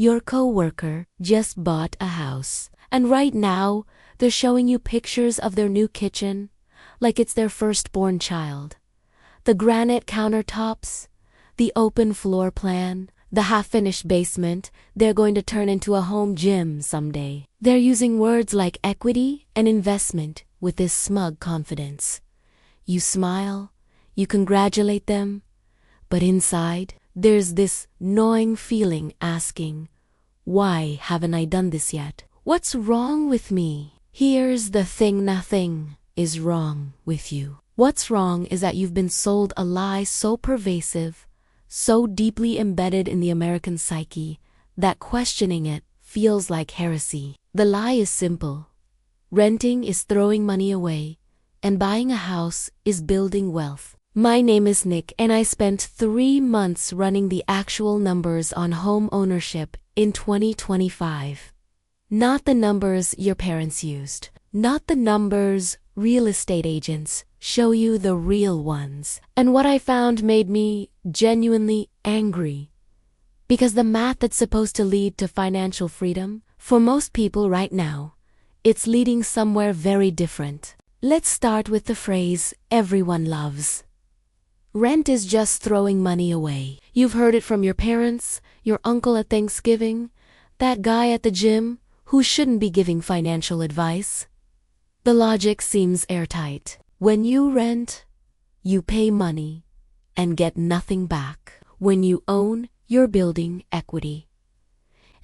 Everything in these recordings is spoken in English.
Your coworker just bought a house, and right now, they're showing you pictures of their new kitchen, like it's their firstborn child. The granite countertops, the open floor plan, the half-finished basement they're going to turn into a home gym someday. They're using words like equity and investment with this smug confidence. You smile, you congratulate them, but inside, there's this gnawing feeling asking, why haven't I done this yet? What's wrong with me? Here's the thing, nothing is wrong with you. What's wrong is that you've been sold a lie so pervasive, so deeply embedded in the American psyche, that questioning it feels like heresy. The lie is simple. Renting is throwing money away, and buying a house is building wealth. My name is Nick, and I spent 3 months running the actual numbers on home ownership in 2025. Not the numbers your parents used. Not the numbers real estate agents show you, the real ones. And what I found made me genuinely angry. Because the math that's supposed to lead to financial freedom, for most people right now, it's leading somewhere very different. Let's start with the phrase everyone loves. Rent is just throwing money away. You've heard it from your parents, your uncle at Thanksgiving, that guy at the gym who shouldn't be giving financial advice. The logic seems airtight. When you rent, you pay money and get nothing back. When you own, you're building equity.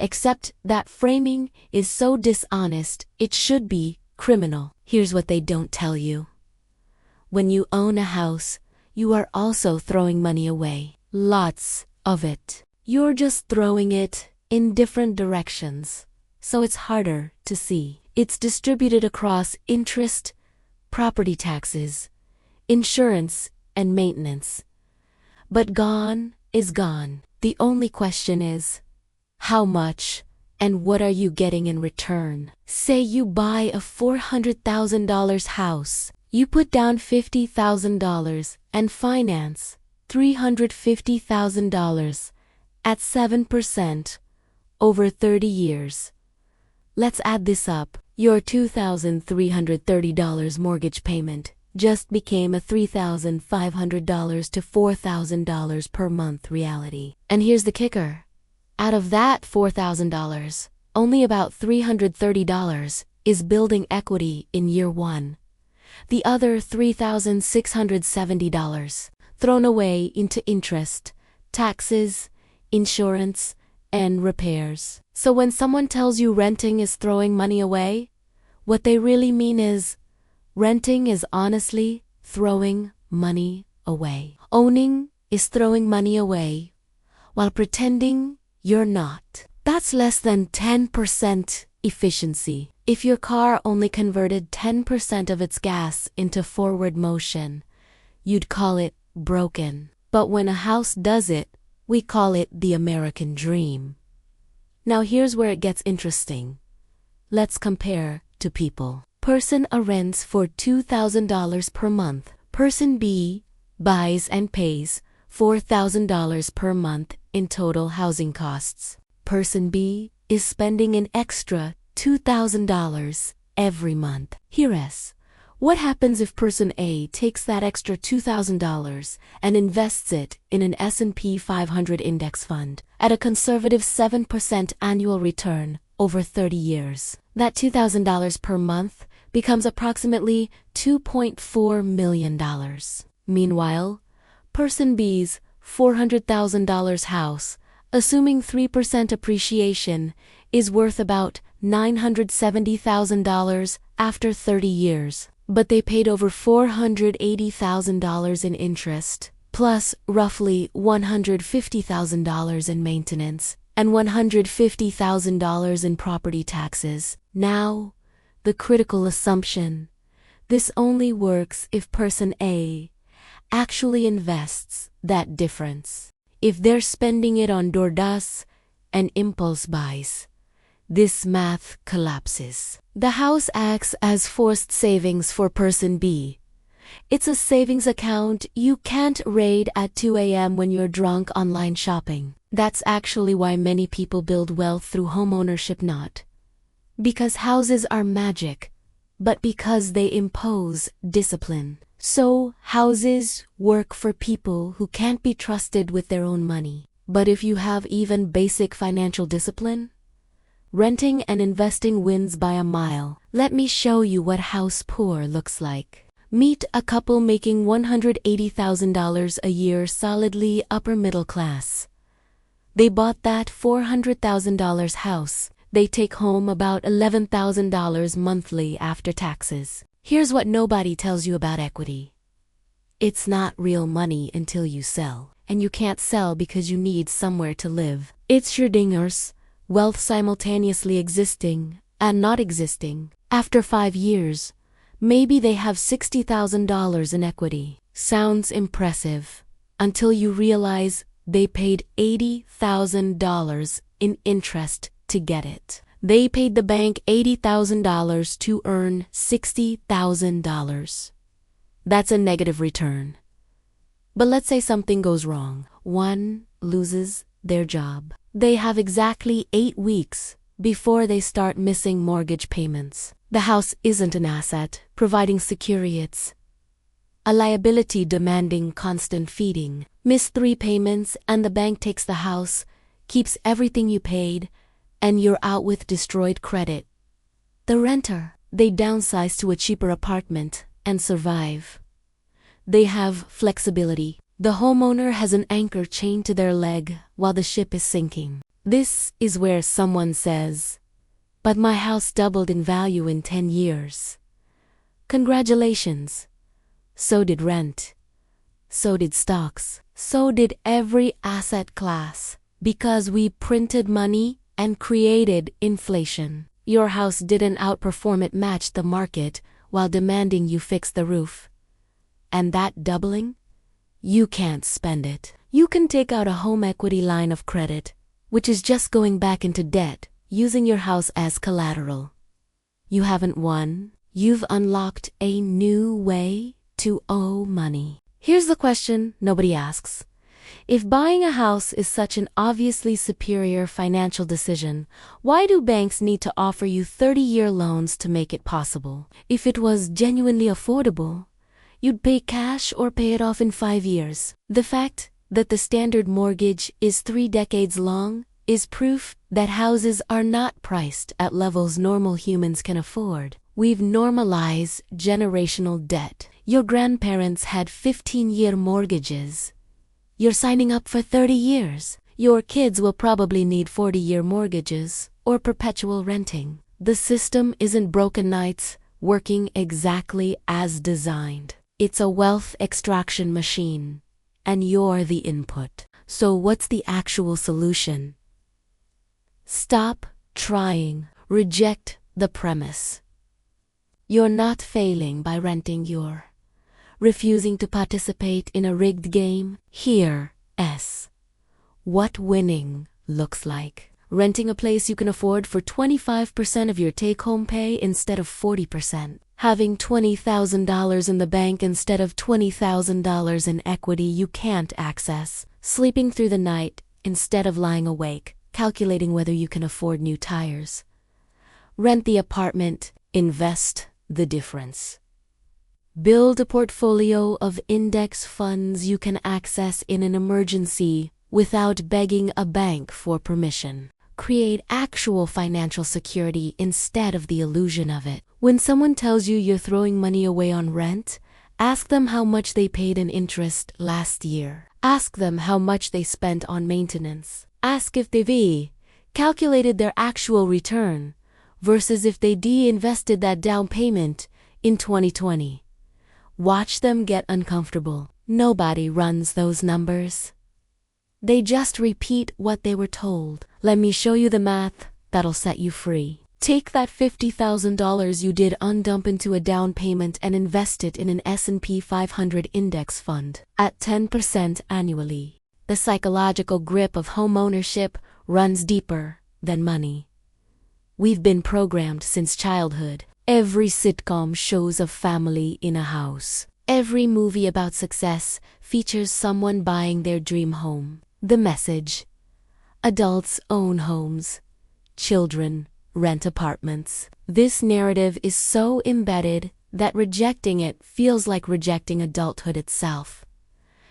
Except that framing is so dishonest, it should be criminal. Here's what they don't tell you. When you own a house, you are also throwing money away. Lots of it. You're just throwing it in different directions, so it's harder to see. It's distributed across interest, property taxes, insurance, and maintenance. But gone is gone. The only question is, how much and what are you getting in return? Say you buy a $400,000 house. You put down $50,000 and finance $350,000 at 7% over 30 years. Let's add this up. Your $2,330 mortgage payment just became a $3,500 to $4,000 per month reality. And here's the kicker. Out of that $4,000, only about $330 is building equity in year one. The other $3,670 thrown away into interest, taxes, insurance, and repairs. So when someone tells you renting is throwing money away, what they really mean is, renting is honestly throwing money away. Owning is throwing money away, while pretending you're not. That's less than 10% efficiency. If your car only converted 10% of its gas into forward motion, you'd call it broken. But when a house does it, we call it the American dream. Now here's where it gets interesting. Let's compare to people. Person A rents for $2,000 per month. Person B buys and pays $4,000 per month in total housing costs. Person B is spending an extra $2,000 every month. Here's what happens if person A takes that extra $2,000 and invests it in an S&P 500 index fund at a conservative 7% annual return over 30 years. That $2,000 per month becomes approximately $2.4 million. Meanwhile, person B's $400,000 house, assuming 3% appreciation, is worth about $970,000 after 30 years. But they paid over $480,000 in interest, plus roughly $150,000 in maintenance, and $150,000 in property taxes. Now, the critical assumption. This only works if person A actually invests that difference. If they're spending it on DoorDash and impulse buys, this math collapses. The house acts as forced savings for person B. It's a savings account you can't raid at 2 a.m. when you're drunk online shopping. That's actually why many people build wealth through homeownership, not because houses are magic, but because they impose discipline. So, houses work for people who can't be trusted with their own money. But if you have even basic financial discipline, renting and investing wins by a mile. Let me show you what house poor looks like. Meet a couple making $180,000 a year, solidly upper middle class. They bought that $400,000 house. They take home about $11,000 monthly after taxes. Here's what nobody tells you about equity. It's not real money until you sell. And you can't sell because you need somewhere to live. It's Schrödinger's wealth simultaneously existing and not existing. After 5 years, maybe they have $60,000 in equity. Sounds impressive until you realize they paid $80,000 in interest to get it. They paid the bank $80,000 to earn $60,000. That's a negative return. But let's say something goes wrong. One loses their job. They have exactly 8 weeks before they start missing mortgage payments. The house isn't an asset providing security, it's a liability demanding constant feeding. Miss 3 payments and the bank takes the house, keeps everything you paid, and you're out with destroyed credit. The renter, they downsize to a cheaper apartment and survive. They have flexibility. The homeowner has an anchor chained to their leg while the ship is sinking. This is where someone says, "But my house doubled in value in 10 years. Congratulations. So did rent. So did stocks. So did every asset class. Because we printed money and created inflation. Your house didn't outperform, it matched the market while demanding you fix the roof. And that doubling? You can't spend it. You can take out a home equity line of credit, which is just going back into debt, using your house as collateral. You haven't won. You've unlocked a new way to owe money." Here's the question nobody asks. If buying a house is such an obviously superior financial decision, why do banks need to offer you 30-year loans to make it possible? If it was genuinely affordable, you'd pay cash or pay it off in 5 years. The fact that the standard mortgage is 3 decades long is proof that houses are not priced at levels normal humans can afford. We've normalized generational debt. Your grandparents had 15-year mortgages. You're signing up for 30 years. Your kids will probably need 40-year mortgages or perpetual renting. The system isn't broken, it's working exactly as designed. It's a wealth extraction machine, and you're the input. So what's the actual solution? Stop trying. Reject the premise. You're not failing by renting, you're refusing to participate in a rigged game. Here's what winning looks like. Renting a place you can afford for 25% of your take-home pay instead of 40%. Having $20,000 in the bank instead of $20,000 in equity you can't access. Sleeping through the night instead of lying awake, calculating whether you can afford new tires. Rent the apartment, invest the difference. Build a portfolio of index funds you can access in an emergency without begging a bank for permission. Create actual financial security instead of the illusion of it. When someone tells you you're throwing money away on rent, ask them how much they paid in interest last year. Ask them how much they spent on maintenance. Ask if they've calculated their actual return versus if they de-invested that down payment in 2020. Watch them get uncomfortable. Nobody runs those numbers. They just repeat what they were told. Let me show you the math that'll set you free. Take that $50,000 you did undump into a down payment and invest it in an S&P 500 index fund at 10% annually. The psychological grip of homeownership runs deeper than money. We've been programmed since childhood. Every sitcom shows a family in a house. Every movie about success features someone buying their dream home. The message: Adults own homes. Children rent apartments. This narrative is so embedded that rejecting it feels like rejecting adulthood itself.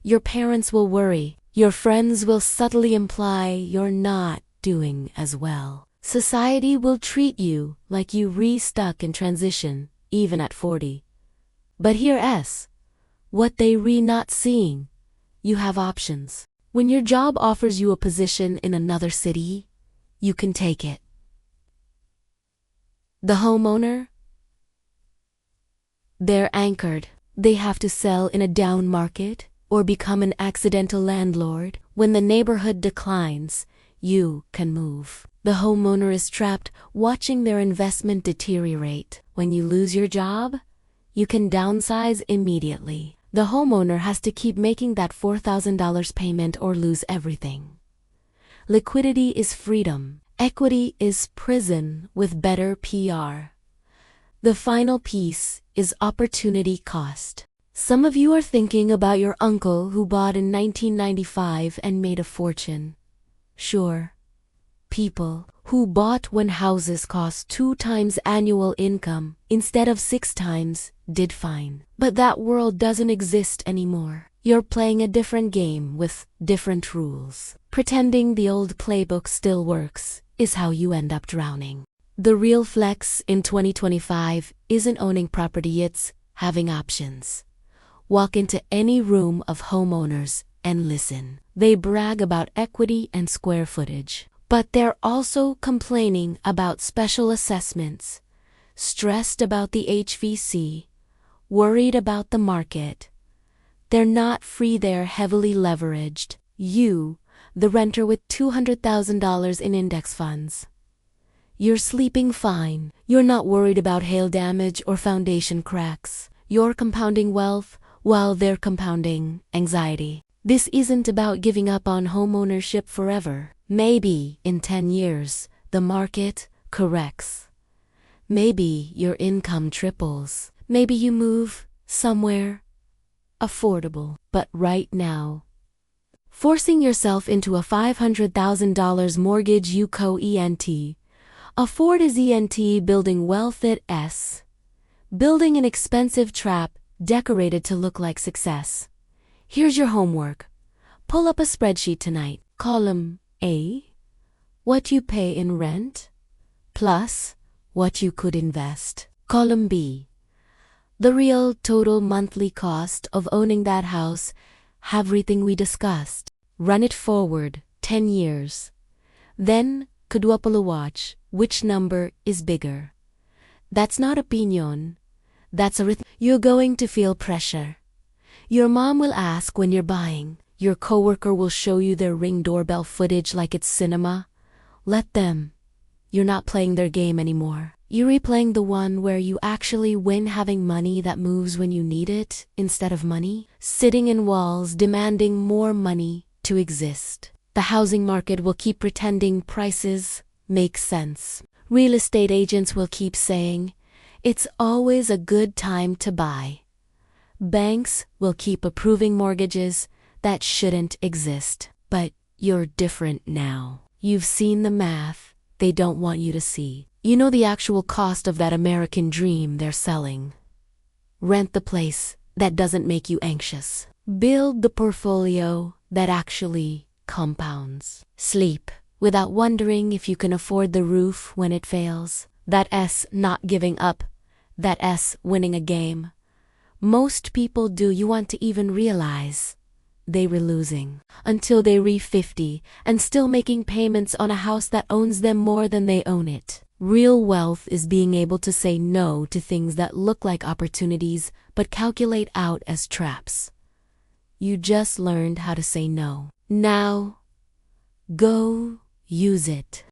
Your parents will worry. Your friends will subtly imply you're not doing as well. Society will treat you like you re-stuck in transition, even at 40. But here's what they not seeing. You have options. When your job offers you a position in another city, you can take it. The homeowner? They're anchored. They have to sell in a down market or become an accidental landlord. When the neighborhood declines, you can move. The homeowner is trapped watching their investment deteriorate. When you lose your job, you can downsize immediately. The homeowner has to keep making that $4,000 payment or lose everything. Liquidity is freedom. Equity is prison with better PR. The final piece is opportunity cost. Some of you are thinking about your uncle who bought in 1995 and made a fortune. Sure. People who bought when houses cost 2 times annual income instead of 6 times did fine. But that world doesn't exist anymore. You're playing a different game with different rules. Pretending the old playbook still works is how you end up drowning. The real flex in 2025 isn't owning property, it's having options. Walk into any room of homeowners and listen. They brag about equity and square footage, but they're also complaining about special assessments, stressed about the HVC, worried about the market. They're not free, they're heavily leveraged. You, the renter with $200,000 in index funds. You're sleeping fine. You're not worried about hail damage or foundation cracks. You're compounding wealth while they're compounding anxiety. This isn't about giving up on homeownership forever. Maybe in 10 years, the market corrects. Maybe your income triples. Maybe you move somewhere affordable. But right now, forcing yourself into a $500,000 mortgage you co-ENT. Afford is ENT, building wealth at S. Building an expensive trap decorated to look like success. Here's your homework. Pull up a spreadsheet tonight. Column A, what you pay in rent, plus what you could invest. Column B, the real total monthly cost of owning that house, everything we discussed. Run it forward 10 years. Then quadruple watch which number is bigger. That's not opinion. That's arithmetic. You're going to feel pressure. Your mom will ask when you're buying. Your coworker will show you their Ring doorbell footage like it's cinema. Let them. You're not playing their game anymore. You're replaying the one where you actually win, having money that moves when you need it instead of money. Sitting in walls demanding more money to exist. The housing market will keep pretending prices make sense. Real estate agents will keep saying, it's always a good time to buy. Banks will keep approving mortgages that shouldn't exist. But you're different now. You've seen the math they don't want you to see. You know the actual cost of that American dream they're selling. Rent the place that doesn't make you anxious. Build the portfolio that actually compounds. Sleep without wondering if you can afford the roof when it fails. That S not giving up. That S winning a game. Most people do you want to even realize they were losing until they reach 50 and still making payments on a house that owns them more than they own it. Real wealth is being able to say no to things that look like opportunities but calculate out as traps. You just learned how to say no. Now, go use it.